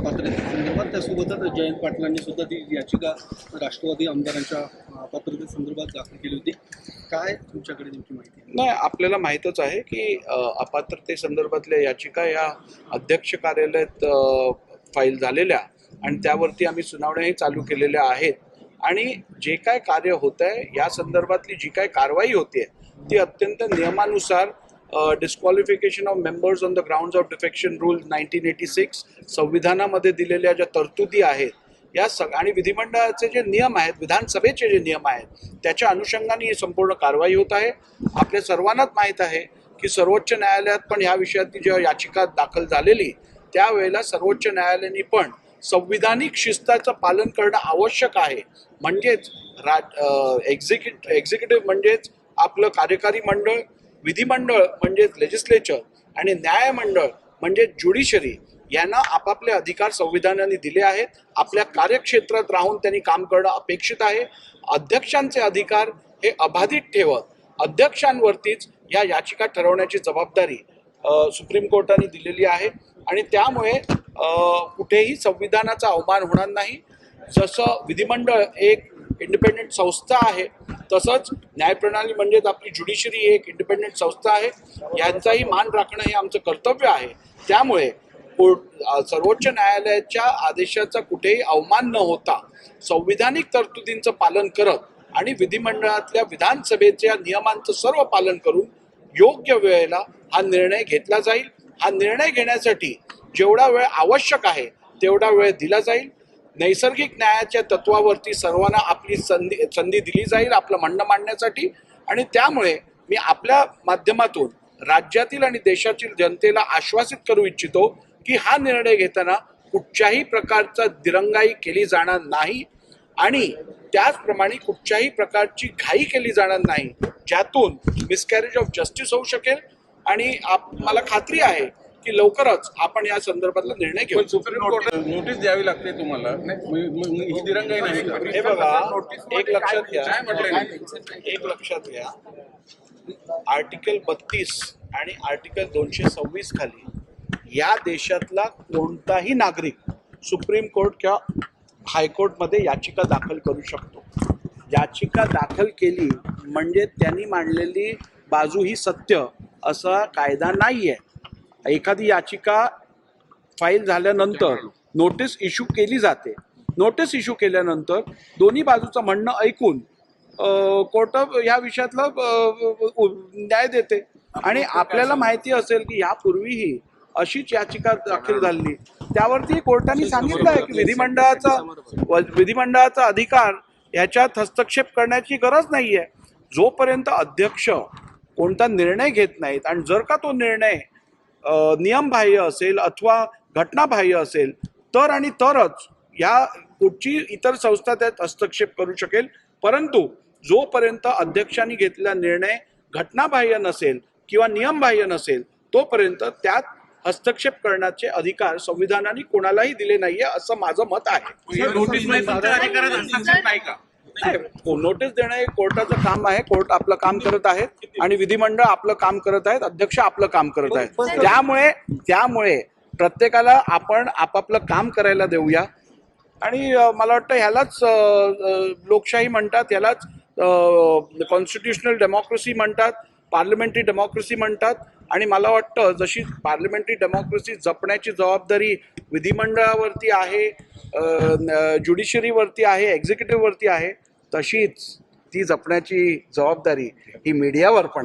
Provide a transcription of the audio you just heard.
अपात्रतेसंदर्भात त्यासोबतच जयंत पाटलांनी सुद्धा ती याचिका राष्ट्रवादी आमदारांच्या अपात्रतेसंदर्भात दाखल केली होती. काय तुमच्याकडे नेमकी माहिती आहे? नाही, आपल्याला माहीतच आहे की अपात्रतेसंदर्भातल्या याचिका या अध्यक्ष कार्यालयात फाईल झालेल्या आणि त्यावरती आम्ही सुनावण्याही चालू केलेल्या आहेत. आणि जे काय कार्य होत आहे या संदर्भातली जी काय कारवाई होते ती अत्यंत नियमानुसार disqualification of members on the grounds of defection rule 1986 संविधानामध्ये दिलेल्या ज्या तरतुदी आहेत या आणि विधिमंडळाचे जे नियम आहेत, विधानसभेचे जे नियम आहेत त्याच्या अनुषंगाने ही संपूर्ण कारवाई होत आहे. आपल्या सर्वांनाच माहीत आहे की सर्वोच्च न्यायालयात पण ह्या विषयातली जेव्हा याचिका दाखल झालेली त्यावेळेला सर्वोच्च न्यायालयाने पण संविधानिक शिस्ताचं पालन करणं आवश्यक आहे. म्हणजेच एक्झिक्युटिव्ह म्हणजेच आपलं कार्यकारी मंडळ, विधिमंडळ म्हणजेच लेजिस्लेचर आणि न्यायमंडळ म्हणजे ज्युडिशरी यांना आपापले अधिकार संविधानाने दिले आहेत. आपल्या कार्यक्षेत्रात राहून त्यांनी काम करणं अपेक्षित आहे. अध्यक्षांचे अधिकार हे अबाधित ठेवत अध्यक्षांवरतीच या याचिका ठरवण्याची जबाबदारी सुप्रीम कोर्टाने दिलेली आहे आणि त्यामुळे कुठेही संविधानाचा अवमान होणार नाही. जसं विधिमंडळ एक इंडिपेंडेंट संस्था आहे तसंच न्यायप्रणाली म्हणजेच आपली ज्युडिशरी एक इंडिपेंडेंट संस्था आहे. यांचाही मान राखणं हे आमचं कर्तव्य आहे. त्यामुळे सर्वोच्च न्यायालयाच्या आदेशाचा कुठेही अवमान न होता संविधानिक तरतुदींचं पालन करत आणि विधिमंडळातल्या विधानसभेच्या नियमांचं सर्व पालन करून योग्य वेळेला हा निर्णय घेतला जाईल. हा निर्णय घेण्यासाठी जेवढा वेळ आवश्यक आहे तेवढा वेळ दिला जाईल. नैसर्गिक न्यायाच्या तत्वावरती सर्वांना आपली संधी दिली जाईल आपलं म्हणणं मांडण्यासाठी. आणि त्यामुळे मी आपल्या माध्यमातून राज्यातील आणि देशातील जनतेला आश्वासित करू इच्छितो की हा निर्णय घेताना कुठच्याही प्रकारचा दिरंगाई केली जाणार नाही आणि त्याचप्रमाणे कुठच्याही प्रकारची घाई केली जाणार नाही ज्यातून मिसकॅरेज ऑफ जस्टिस होऊ शकेल. आणि मला खात्री आहे की लवकरच आपण या संदर्भातला निर्णय घेऊ. सुप्रीम कोर्ट नोटीस द्यावी लागते तुम्हाला, ही दिरंगाई नाही. हे बघा, एक लक्षात घ्या आर्टिकल 32 आणि आर्टिकल 226 खाली या देशातला कोणताही नागरिक सुप्रीम कोर्ट किंवा हायकोर्टमध्ये याचिका दाखल करू शकतो. याचिका दाखल केली म्हणजे त्यांनी मांडलेली बाजू ही सत्य असा कायदा नाही आहे. एखादी याचिका फाईल झाल्यानंतर नोटीस इश्यू केली जाते. नोटीस इश्यू केल्यानंतर दोन्ही बाजूचं म्हणणं ऐकून कोर्ट ह्या विषयातला न्याय देते. आणि आपल्याला माहिती असेल की यापूर्वीही अशीच याचिका दाखल झाली त्यावरती कोर्टाने सांगितलं आहे की विधिमंडळाचा अधिकार याच्यात हस्तक्षेप करण्याची गरज नाही आहे. जोपर्यंत अध्यक्ष कोणता निर्णय घेत नाहीत आणि जर का तो निर्णय नियमबाह्य असेल अथवा घटनाबाह्य असेल तर आणि तरच या कुठची इतर संस्था त्यात हस्तक्षेप करू शकेल. परंतु जोपर्यंत अध्यक्षांनी घेतलेला निर्णय घटनाबाह्य नसेल किंवा नियमबाह्य नसेल तोपर्यंत त्यात हस्तक्षेप करण्याचे अधिकार संविधानाने कोणालाही दिले नाहीये असं माझं मत आहे. नोटीस देणं हे कोर्टाचं काम आहे. कोर्ट आपलं काम करत आहे आणि विधिमंडळ आपलं काम करत आहेत, अध्यक्ष आपलं काम करत आहेत. त्यामुळे प्रत्येकाला आपण आपापलं काम करायला देऊया. आणि मला वाटतं ह्यालाच लोकशाही म्हणतात, ह्यालाच कॉन्स्टिट्युशनल डेमोक्रेसी म्हणतात, पार्लमेंटरी डेमोक्रेसी म्हणतात. आणि मला वाटतं जशी पार्लमेंटरी डेमोक्रेसी जपण्याची जबाबदारी विधिमंडळावरती आहे, ज्युडिशरीवरती आहे, एक्झिक्युटिव्हवरती आहे, तशीच ती जपण्याची जबाबदारी ही मीडियावर पण